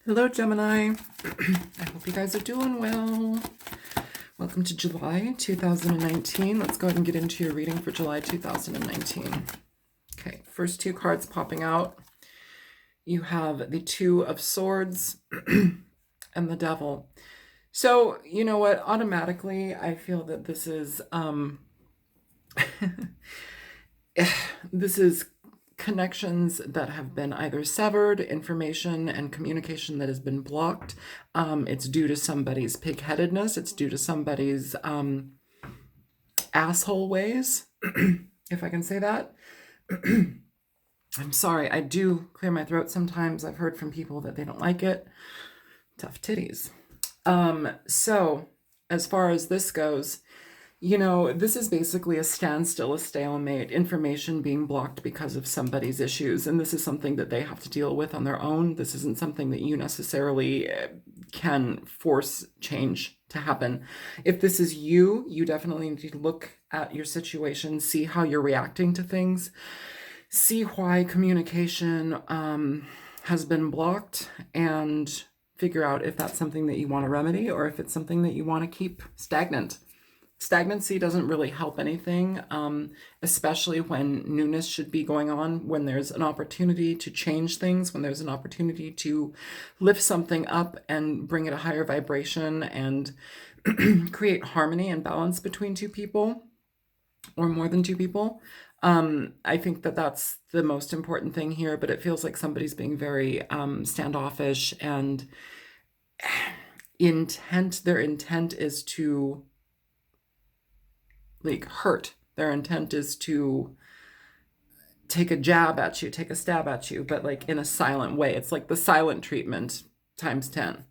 Hello, Gemini. I hope you guys are doing well. Welcome to July 2019. Let's go ahead and get into your reading for July 2019. Okay, first two cards popping out. You have the Two of Swords and the Devil. So, you know what? Automatically, I feel that this is this is connections that have been either severed, information and communication that has been blocked. It's due to somebody's pig-headedness. It's due to somebody's asshole ways, if I can say that. I'm sorry, I do clear my throat sometimes. I've heard from people that they don't like it. Tough titties. So as far as this goes, you know, this is basically a standstill, a stalemate, information being blocked because of somebody's issues. And this is something that they have to deal with on their own. This isn't something that you necessarily can force change to happen. If this is you, you definitely need to look at your situation, see how you're reacting to things, see why communication has been blocked, and figure out if that's something that you want to remedy or if it's something that you want to keep stagnant. Stagnancy doesn't really help anything, especially when newness should be going on, when there's an opportunity to change things, when there's an opportunity to lift something up and bring it a higher vibration and create harmony and balance between two people or more than two people. I think that that's the most important thing here, but it feels like somebody's being very standoffish and their intent is to hurt. Their intent is to take a jab at you, take a stab at you, but in a silent way. It's like the silent treatment times 10.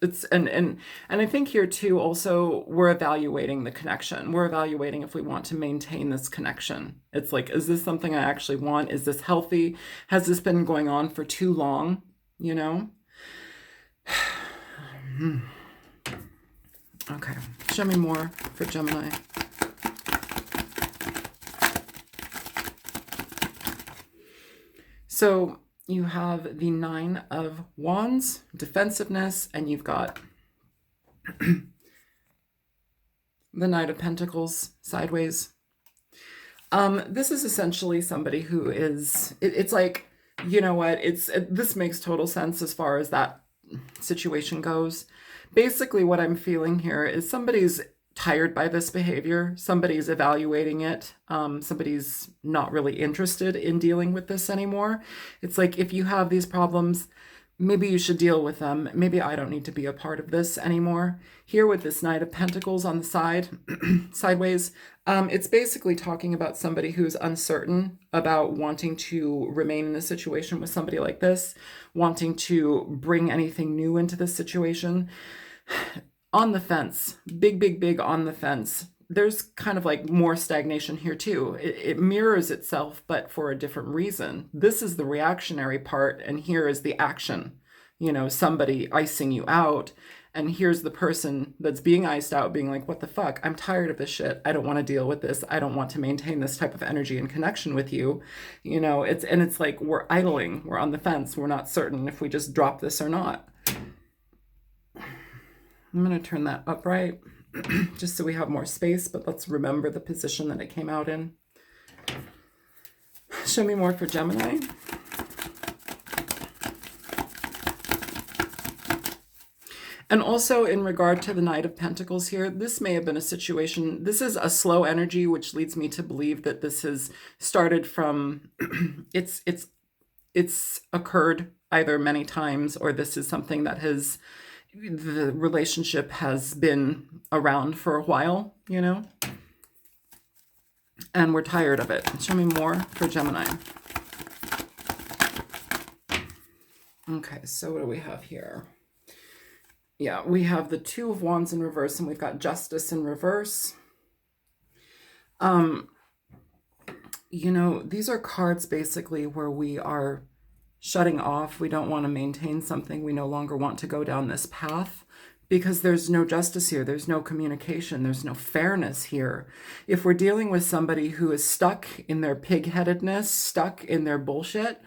It's and I think here too, also, we're evaluating the connection. We're evaluating if we want to maintain this connection. It's like, is this something I actually want? Is this healthy? Has this been going on for too long? You know? Okay, show me more for Gemini. So you have the Nine of Wands, defensiveness, and you've got the Knight of Pentacles sideways. This is essentially somebody who is, it's like, you know what, this makes total sense as far as that situation goes. Basically, what I'm feeling here is somebody's tired by this behavior. Somebody's evaluating it. Somebody's not really interested in dealing with this anymore. It's like, if you have these problems, maybe you should deal with them. Maybe I don't need to be a part of this anymore. Here with this Knight of Pentacles on the side, sideways, it's basically talking about somebody who's uncertain about wanting to remain in a situation with somebody like this, wanting to bring anything new into this situation. On the fence, big on the fence. There's kind of more stagnation here too. It mirrors itself, but for a different reason. This is the reactionary part, and here is the action. You know, somebody icing you out, and here's the person that's being iced out being like, what the fuck? I'm tired of this shit. I don't want to deal with this. I don't want to maintain this type of energy and connection with you. You know, it's like we're idling. We're on the fence. We're not certain if we just drop this or not. I'm going to turn that upright just so we have more space, but let's remember the position that it came out in. Show me more for Gemini. And also in regard to the Knight of Pentacles here, this may have been a situation, this is a slow energy, which leads me to believe that this has started from, it's occurred either many times, or this is something that the relationship has been around for a while, you know, and we're tired of it. Show me more for Gemini. Okay, so what do we have here? Yeah, we have the Two of Wands in reverse, and we've got Justice in reverse. You know, these are cards basically where we are shutting off. We don't want to maintain something. We no longer want to go down this path. because there's no justice here. There's no communication. There's no fairness here. If we're dealing with somebody who is stuck in their pig-headedness, stuck in their bullshit,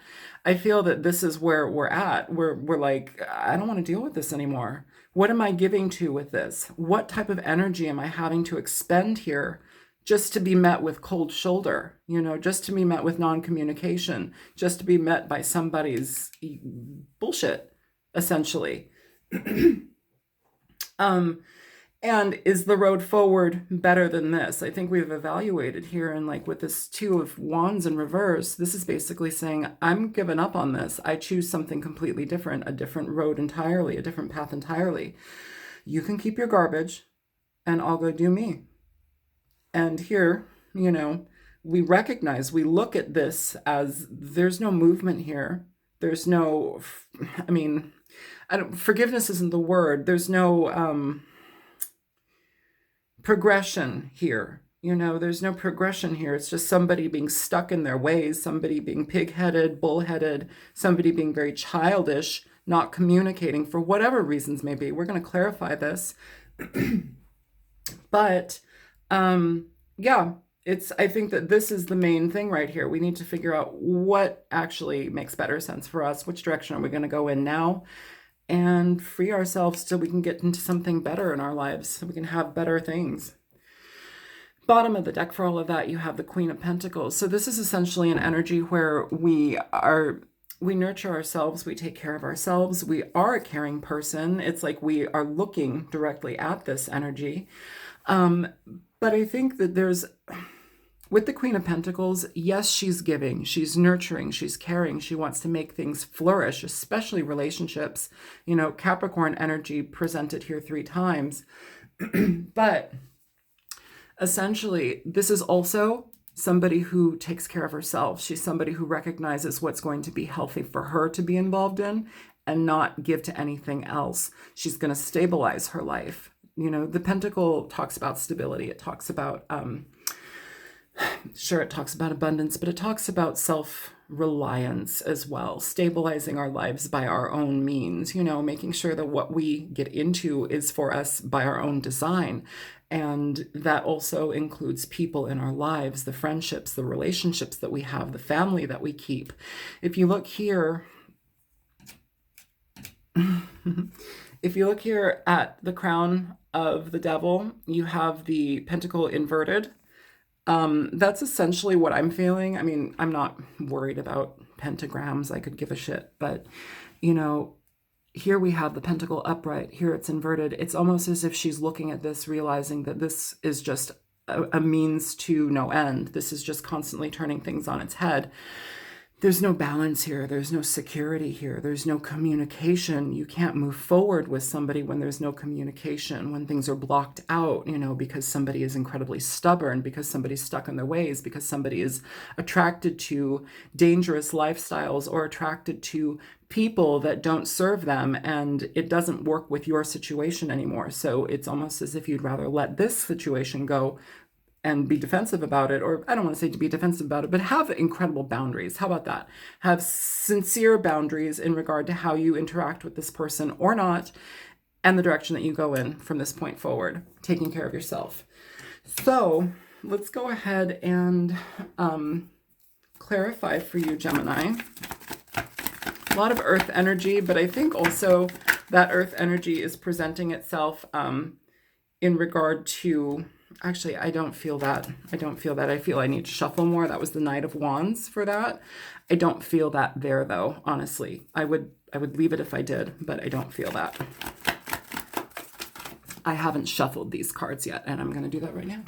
I feel that this is where we're at. We're like, I don't want to deal with this anymore. What am I giving to with this? What type of energy am I having to expend here just to be met with cold shoulder, just to be met with non-communication, just to be met by somebody's bullshit, essentially. And is the road forward better than this? I think we've evaluated here, and like with this Two of Wands in reverse, this is basically saying, I'm giving up on this. I choose something completely different, a different road entirely, a different path entirely. You can keep your garbage and I'll go do me. And here, we recognize, we look at this as there's no movement here. There's no, forgiveness isn't the word. There's no progression here. There's no progression here. It's just somebody being stuck in their ways, somebody being pig-headed, bull-headed, somebody being very childish, not communicating for whatever reasons may be. We're going to clarify this. But yeah, I think that this is the main thing right here. We need to figure out what actually makes better sense for us. Which direction are we going to go in now? And free ourselves so we can get into something better in our lives, so we can have better things. Bottom of the deck for all of that, you have the Queen of Pentacles. So this is essentially an energy where we nurture ourselves, we take care of ourselves, we are a caring person. It's like we are looking directly at this energy. But I think that with the Queen of Pentacles, yes, she's giving, she's nurturing, she's caring, she wants to make things flourish, especially relationships. Capricorn energy presented here 3 times. But essentially, this is also somebody who takes care of herself. She's somebody who recognizes what's going to be healthy for her to be involved in and not give to anything else. She's going to stabilize her life. The Pentacle talks about stability. It talks about, it talks about abundance, but it talks about self-reliance as well, stabilizing our lives by our own means, making sure that what we get into is for us by our own design. And that also includes people in our lives, the friendships, the relationships that we have, the family that we keep. If you look here, if you look here at the crown of the devil, you have the pentacle inverted. That's essentially what I'm feeling. I'm not worried about pentagrams. I could give a shit. But, here we have the pentacle upright. Here it's inverted. It's almost as if she's looking at this, realizing that this is just a means to no end. This is just constantly turning things on its head. There's no balance here. There's no security here. There's no communication. You can't move forward with somebody when there's no communication, when things are blocked out, because somebody is incredibly stubborn, because somebody's stuck in their ways, because somebody is attracted to dangerous lifestyles or attracted to people that don't serve them, and it doesn't work with your situation anymore. So it's almost as if you'd rather let this situation go and be defensive about it, or I don't want to say to be defensive about it, but have incredible boundaries. How about that? Have sincere boundaries in regard to how you interact with this person or not, and the direction that you go in from this point forward, taking care of yourself. So let's go ahead and clarify for you, Gemini. A lot of earth energy, but I think also that earth energy is presenting itself in regard to, actually, I don't feel that. I feel I need to shuffle more. That was the Knight of Wands for that. I don't feel that there though, honestly. I would leave it if I did, but I don't feel that. I haven't shuffled these cards yet, and I'm going to do that right now.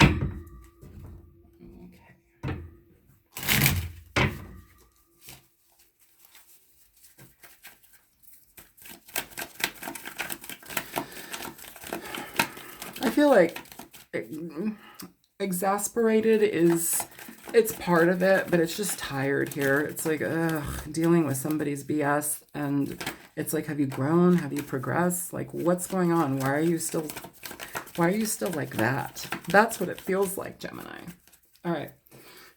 I feel like exasperated it's part of it, but it's just tired here. It's like, dealing with somebody's BS, and it's like, have you grown? Have you progressed? Like, what's going on? Why are you still like that? That's what it feels like, Gemini. All right.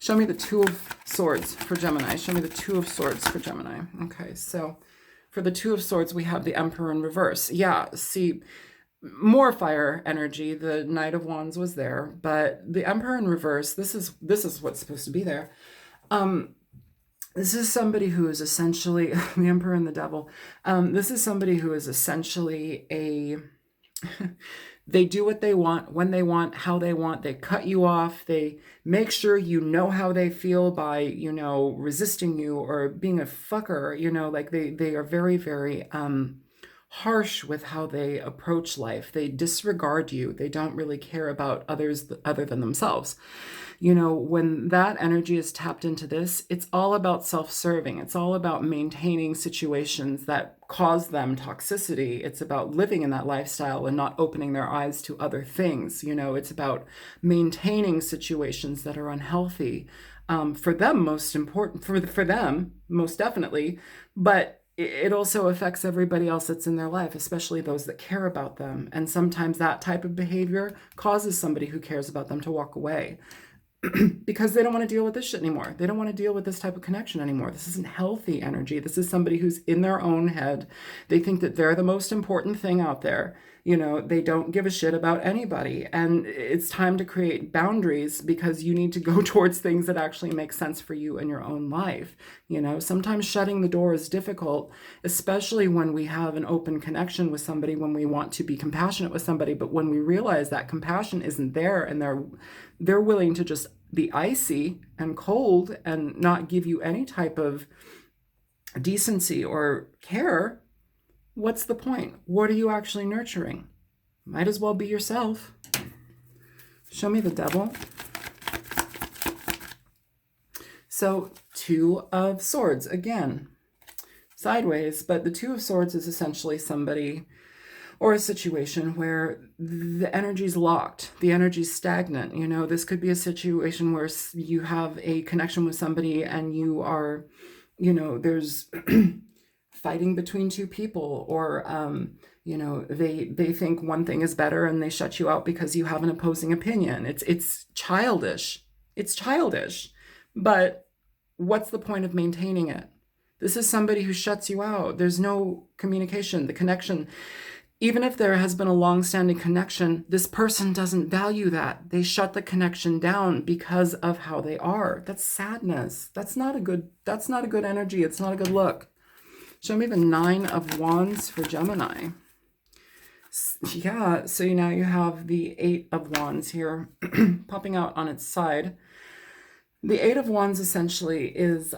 Show me the Two of Swords for Gemini. Show me the Two of Swords for Gemini. Okay, so for the Two of Swords, we have the Emperor in reverse. Yeah, see, more fire energy. The Knight of Wands was there, but the Emperor in reverse, this is what's supposed to be there. Um, this is somebody who is essentially the Emperor and the Devil. This is somebody who is essentially a they do what they want, when they want, how they want. They cut you off. They make sure you know how they feel by, resisting you or being a fucker. Like they are very, very harsh with how they approach life. They disregard you. They don't really care about others other than themselves. When that energy is tapped into this, it's all about self-serving. It's all about maintaining situations that cause them toxicity. It's about living in that lifestyle and not opening their eyes to other things. It's about maintaining situations that are unhealthy. For them, most important, for them, most definitely, but it also affects everybody else that's in their life, especially those that care about them. And sometimes that type of behavior causes somebody who cares about them to walk away. Because they don't want to deal with this shit anymore. They don't want to deal with this type of connection anymore. This isn't healthy energy. This is somebody who's in their own head. They think that they're the most important thing out there. They don't give a shit about anybody. And it's time to create boundaries because you need to go towards things that actually make sense for you in your own life. Sometimes shutting the door is difficult, especially when we have an open connection with somebody, when we want to be compassionate with somebody. But when we realize that compassion isn't there and they're willing to just be icy and cold and not give you any type of decency or care, what's the point? What are you actually nurturing? Might as well be yourself. Show me the Devil. So, Two of Swords, again, sideways, but the Two of Swords is essentially somebody or a situation where the energy's locked, the energy's stagnant. This could be a situation where you have a connection with somebody and you are, there's fighting between two people, or, they think one thing is better and they shut you out because you have an opposing opinion. It's childish. It's childish. But what's the point of maintaining it? This is somebody who shuts you out. There's no communication, the connection. Even if there has been a long-standing connection, this person doesn't value that. They shut the connection down because of how they are. That's sadness. That's not a good energy. It's not a good look. Show me the Nine of Wands for Gemini. Yeah, so now you have the Eight of Wands here popping out on its side. The Eight of Wands essentially is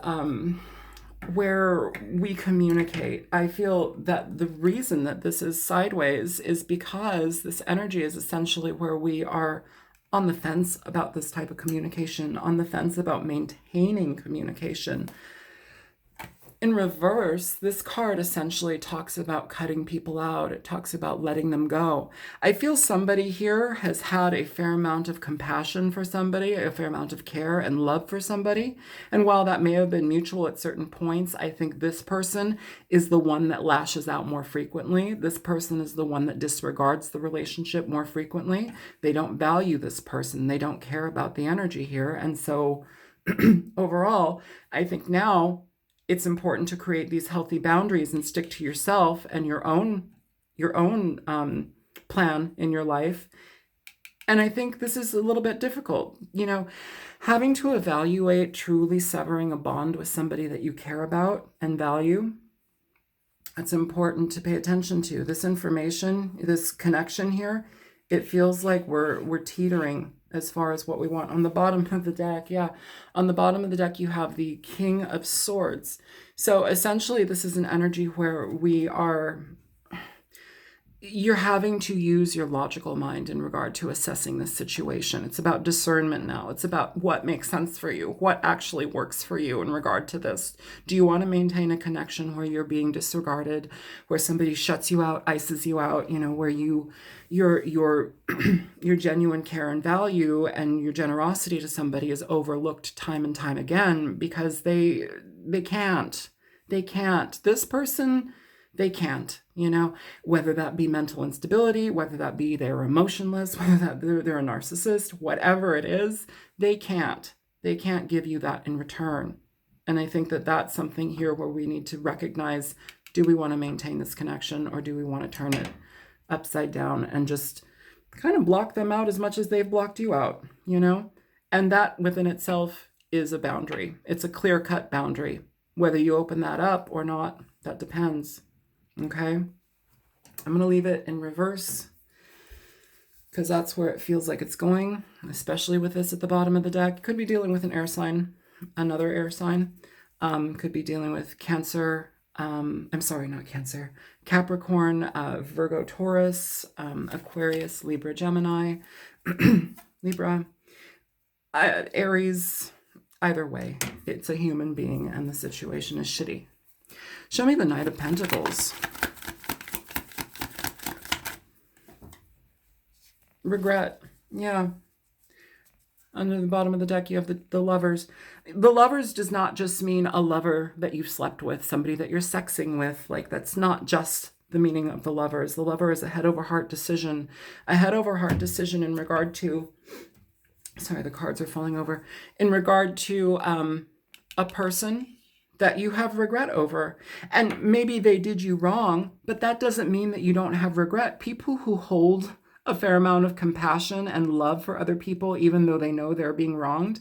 where we communicate. I feel that the reason that this is sideways is because this energy is essentially where we are on the fence about this type of communication, on the fence about maintaining communication. In reverse, this card essentially talks about cutting people out. It talks about letting them go. I feel somebody here has had a fair amount of compassion for somebody, a fair amount of care and love for somebody. And while that may have been mutual at certain points, I think this person is the one that lashes out more frequently. This person is the one that disregards the relationship more frequently. They don't value this person. They don't care about the energy here. And so overall, I think now it's important to create these healthy boundaries and stick to yourself and your own plan in your life. And I think this is a little bit difficult, having to evaluate truly severing a bond with somebody that you care about and value. It's important to pay attention to this information, this connection here. It feels like we're teetering as far as what we want. On the bottom of the deck, on the bottom of the deck, you have the King of Swords. So essentially, this is an energy where you're having to use your logical mind in regard to assessing this situation. It's about discernment now. It's about what makes sense for you, what actually works for you in regard to this. Do you want to maintain a connection where you're being disregarded, where somebody shuts you out, ices you out, where your genuine care and value and your generosity to somebody is overlooked time and time again because they can't. This person, they can't, whether that be mental instability, whether that be they're emotionless, whether that they're a narcissist, whatever it is, they can't give you that in return. And I think that that's something here where we need to recognize, do we want to maintain this connection or do we want to turn it upside down and just kind of block them out as much as they've blocked you out, you know? And that within itself is a boundary. It's a clear-cut boundary. Whether you open that up or not, that depends. Okay? I'm going to leave it in reverse because that's where it feels like it's going, especially with this at the bottom of the deck. Could be dealing with an air sign, another air sign. Could be dealing with Cancer. I'm sorry, not Cancer. Capricorn, Virgo, Taurus, Aquarius, Libra, Gemini, Libra, Aries. Either way, it's a human being and the situation is shitty. Show me the Knight of Pentacles. Regret. Yeah. Under the bottom of the deck, you have the Lovers. The Lovers does not just mean a lover that you've slept with, somebody that you're sexing with. Like, that's not just the meaning of the Lovers. The Lover is a head over heart decision. A head over heart decision in regard to, sorry, the cards are falling over, in regard to a person that you have regret over. And maybe they did you wrong, but that doesn't mean that you don't have regret. People who hold a fair amount of compassion and love for other people, even though they know they're being wronged,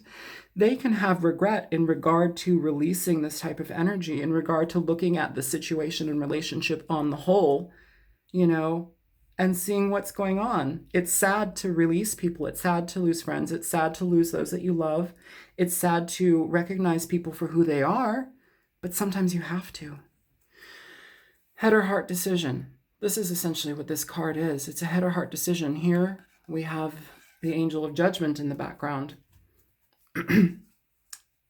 they can have regret in regard to releasing this type of energy, in regard to looking at the situation and relationship on the whole, you know, and seeing what's going on. It's sad to release people. It's sad to lose friends. It's sad to lose those that you love. It's sad to recognize people for who they are, but sometimes you have to. Head or heart decision. This is essentially what this card is. It's a head or heart decision. Here we have the Angel of Judgment in the background.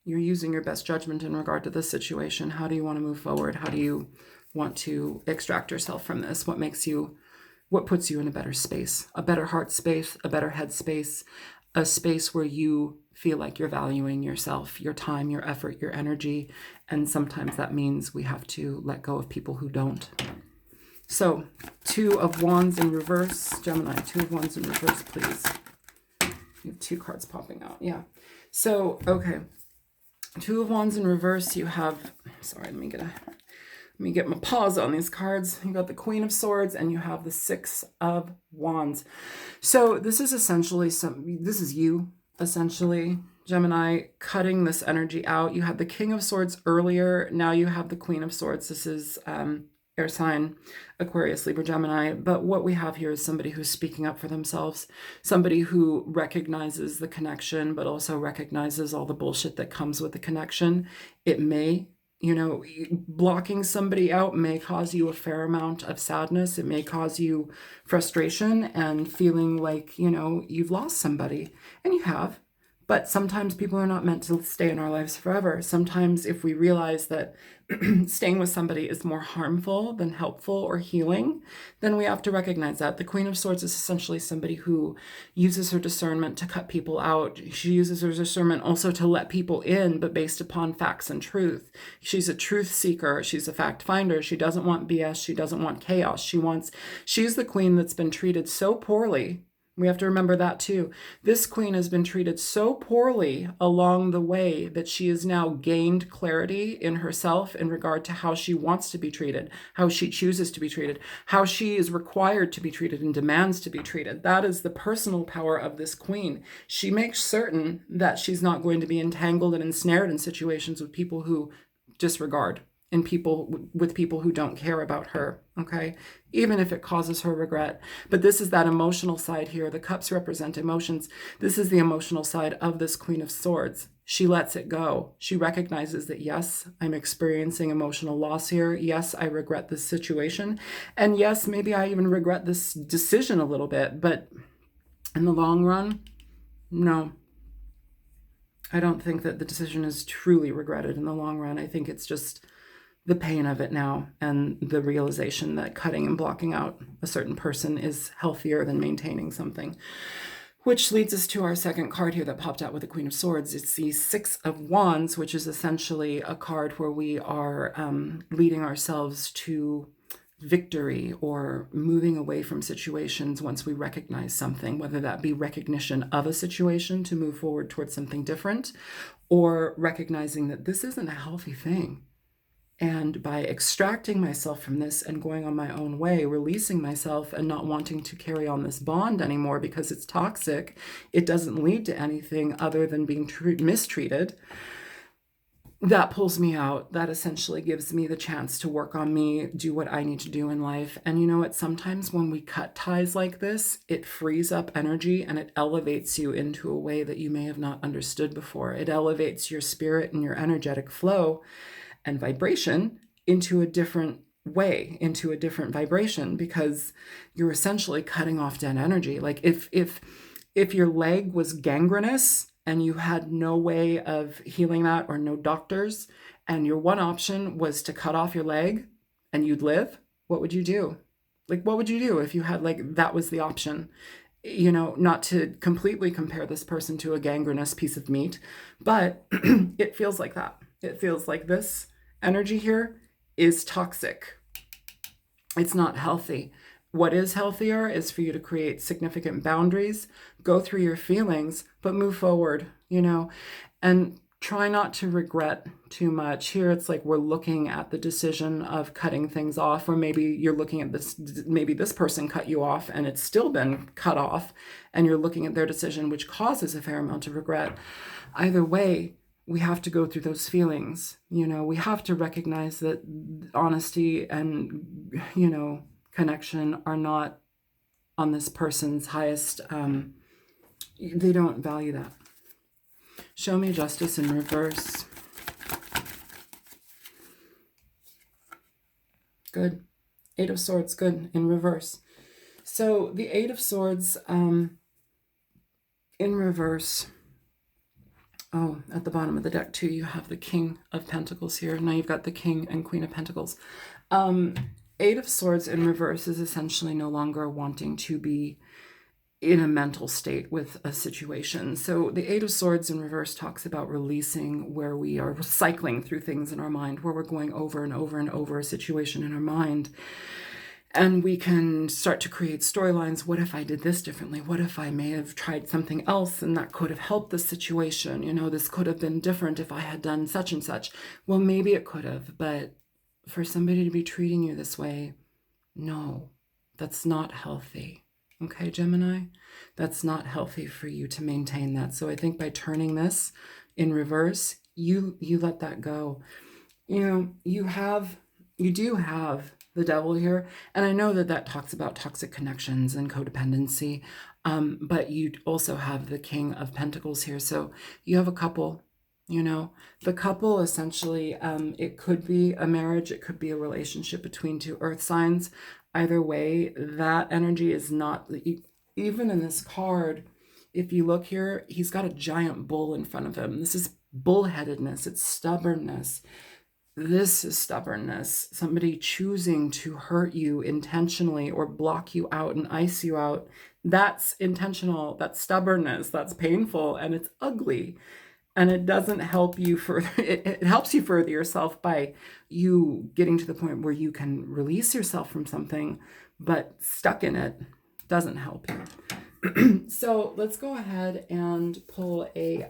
You're using your best judgment in regard to this situation. How do you want to move forward? How do you want to extract yourself from this? What puts you in a better space, a better heart space, a better head space, a space where you feel like you're valuing yourself, your time, your effort, your energy. And sometimes that means we have to let go of people who don't. So, Two of Wands in reverse. Gemini, Two of Wands in reverse, please. You have two cards popping out. Yeah. So, okay. Two of Wands in reverse. You have, sorry, let me get my paws on these cards. You got the Queen of Swords and you have the Six of Wands. So this is essentially this is you, essentially, Gemini, cutting this energy out. You had the King of Swords earlier. Now you have the Queen of Swords. This is air sign, Aquarius, Libra, Gemini. But what we have here is somebody who's speaking up for themselves, somebody who recognizes the connection, but also recognizes all the bullshit that comes with the connection. It may, you know, blocking somebody out may cause you a fair amount of sadness. It may cause you frustration and feeling like, you know, you've lost somebody, and you have. But sometimes people are not meant to stay in our lives forever. Sometimes if we realize that staying with somebody is more harmful than helpful or healing, then we have to recognize that. The Queen of Swords is essentially somebody who uses her discernment to cut people out. She uses her discernment also to let people in, but based upon facts and truth. She's a truth seeker. She's a fact finder. She doesn't want BS. She doesn't want chaos. She's the queen that's been treated so poorly. We have to remember that too. This queen has been treated so poorly along the way that she has now gained clarity in herself in regard to how she wants to be treated, how she chooses to be treated, how she is required to be treated and demands to be treated. That is the personal power of this queen. She makes certain that she's not going to be entangled and ensnared in situations with people who disregard, and with people who don't care about her, okay? Even if it causes her regret. But this is that emotional side here. The cups represent emotions. This is the emotional side of this Queen of Swords. She lets it go. She recognizes that, yes, I'm experiencing emotional loss here. Yes, I regret this situation. And yes, maybe I even regret this decision a little bit. But in the long run, no. I don't think that the decision is truly regretted in the long run. I think it's just the pain of it now and the realization that cutting and blocking out a certain person is healthier than maintaining something. Which leads us to our second card here that popped out with the Queen of Swords. It's the Six of Wands, which is essentially a card where we are leading ourselves to victory or moving away from situations once we recognize something, whether that be recognition of a situation to move forward towards something different, or recognizing that this isn't a healthy thing. And by extracting myself from this and going on my own way, releasing myself and not wanting to carry on this bond anymore because it's toxic, it doesn't lead to anything other than being mistreated. That pulls me out. That essentially gives me the chance to work on me, do what I need to do in life. And you know what? Sometimes when we cut ties like this, it frees up energy and it elevates you into a way that you may have not understood before. It elevates your spirit and your energetic flow and vibration into a different way, into a different vibration, because you're essentially cutting off dead energy. Like if your leg was gangrenous and you had no way of healing that or no doctors, and your one option was to cut off your leg and you'd live, what would you do? Like, what would you do if you had, like, that was the option? You know, not to completely compare this person to a gangrenous piece of meat, but it feels like that. It feels like this energy here is toxic. It's not healthy. What is healthier is for you to create significant boundaries, go through your feelings, but move forward, you know, and try not to regret too much. Here it's like we're looking at the decision of cutting things off, or maybe you're looking at this, maybe this person cut you off and it's still been cut off, and you're looking at their decision, which causes a fair amount of regret. Either way, we have to go through those feelings. You know, we have to recognize that honesty and, you know, connection are not on this person's highest, they don't value that. Show me justice in reverse. Good. Eight of Swords, good, in reverse. So the Eight of Swords in reverse. Oh, at the bottom of the deck too, you have the King of Pentacles here. Now you've got the King and Queen of Pentacles. Eight of Swords in reverse is essentially no longer wanting to be in a mental state with a situation. So the Eight of Swords in reverse talks about releasing, where we are cycling through things in our mind, where we're going over and over and over a situation in our mind. And we can start to create storylines. What if I did this differently? What if I may have tried something else and that could have helped the situation? You know, this could have been different if I had done such and such. Well, maybe it could have, but for somebody to be treating you this way, no, that's not healthy. Okay, Gemini, that's not healthy for you to maintain that. So I think by turning this in reverse, you let that go. You know, you do have the Devil here, and I know that that talks about toxic connections and codependency, but you also have the King of Pentacles here. So you have a couple. You know, the couple essentially, it could be a marriage, it could be a relationship between two earth signs. Either way, that energy is not, even in this card, if you look here, he's got a giant bull in front of him. This is bullheadedness, it's stubbornness. This is stubbornness, somebody choosing to hurt you intentionally or block you out and ice you out. That's intentional, that's stubbornness, that's painful, and it's ugly. And it doesn't help you further. It helps you further yourself by you getting to the point where you can release yourself from something, but stuck in it doesn't help you. So let's go ahead and pull a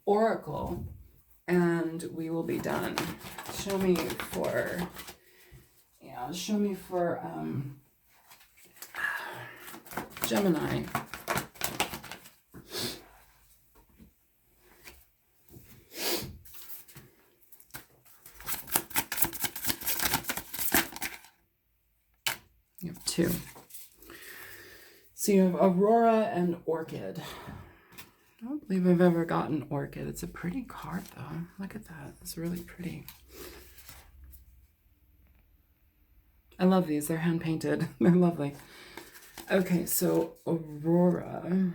oracle, and we will be done. Show me for Gemini. You have two. So you have Aurora and Orchid. I don't believe I've ever gotten Orchid. It's a pretty card though. Look at that. It's really pretty. I love these. They're hand painted. They're lovely. Okay, so Aurora.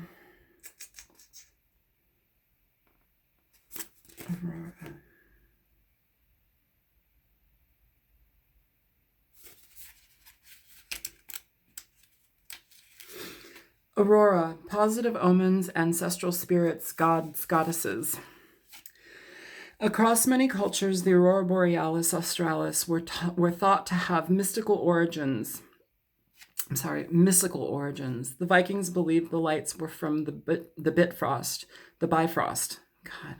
Aurora, positive omens, ancestral spirits, gods, goddesses. Across many cultures, the Aurora Borealis Australis were thought to have mystical origins. The Vikings believed the lights were from the Bifrost. God.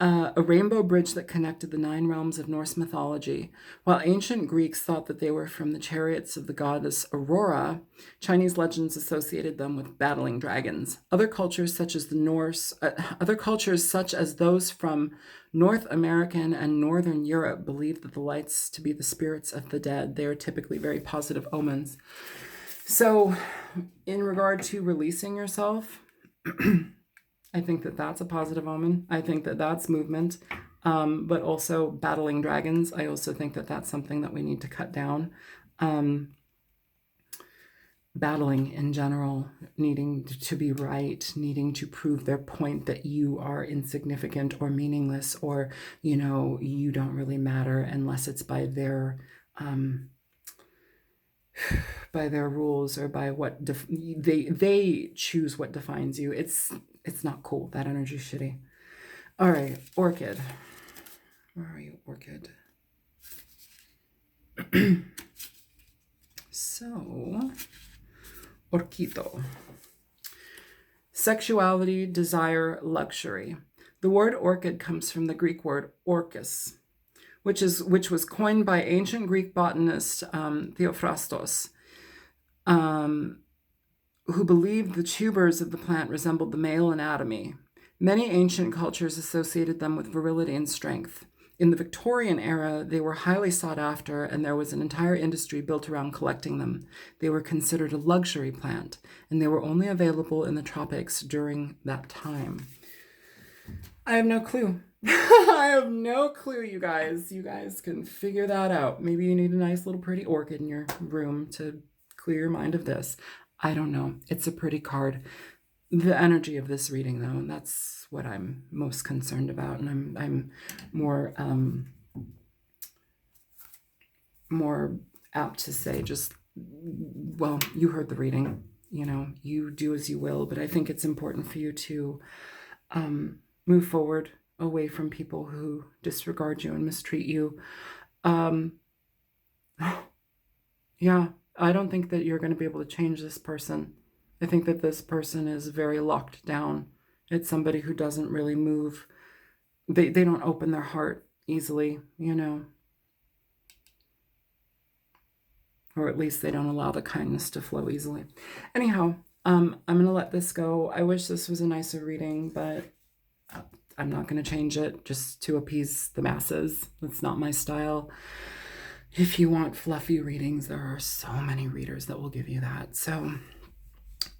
A rainbow bridge that connected the 9 realms of Norse mythology. While ancient Greeks thought that they were from the chariots of the goddess Aurora, Chinese legends associated them with battling dragons. Other cultures, such as those from North American and Northern Europe, believed that the lights to be the spirits of the dead. They are typically very positive omens. So, in regard to releasing yourself, I think that that's a positive omen. I think that that's movement, but also battling dragons. I also think that that's something that we need to cut down. Battling in general, needing to be right, needing to prove their point that you are insignificant or meaningless, or, you know, you don't really matter unless it's by their rules or by what they choose what defines you. It's not cool. That energy's shitty. All right, Orchid. Where are you, Orchid? So, Orchito. Sexuality, desire, luxury. The word orchid comes from the Greek word orchis, which was coined by ancient Greek botanist Theophrastos, who believed the tubers of the plant resembled the male anatomy. Many ancient cultures associated them with virility and strength. In the Victorian era, they were highly sought after, and there was an entire industry built around collecting them. They were considered a luxury plant, and they were only available in the tropics during that time. I have no clue. I have no clue, you guys. You guys can figure that out. Maybe you need a nice little pretty orchid in your room to clear your mind of this. I don't know. It's a pretty card. The energy of this reading, though, and that's what I'm most concerned about, and I'm more apt to say just, well, you heard the reading, you know, you do as you will, but I think it's important for you to move forward away from people who disregard you and mistreat you. Yeah, I don't think that you're going to be able to change this person. I think that this person is very locked down. It's somebody who doesn't really move. They don't open their heart easily, you know. Or at least they don't allow the kindness to flow easily. Anyhow, I'm going to let this go. I wish this was a nicer reading, but I'm not going to change it just to appease the masses. That's not my style. If you want fluffy readings, there are so many readers that will give you that. So,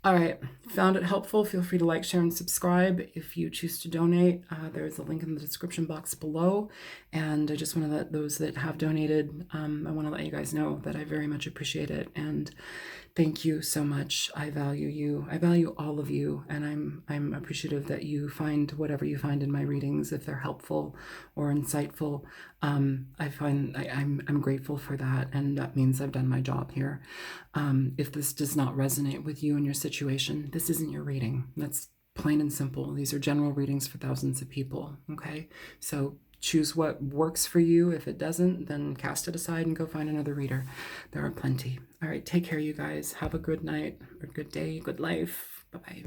all right, found it helpful. Feel free to like, share, and subscribe. If you choose to donate, there's a link in the description box below. And I just want to let those that have donated, I want to let you guys know that I very much appreciate it. And thank you so much. I value you. I value all of you. And I'm appreciative that you find whatever you find in my readings, if they're helpful or insightful. I'm grateful for that. And that means I've done my job here. If this does not resonate with you and your situation, this isn't your reading. That's plain and simple. These are general readings for thousands of people. Okay. So choose what works for you. If it doesn't, then cast it aside and go find another reader. There are plenty. All right. Take care, you guys. Have a good night or good day, good life. Bye-bye.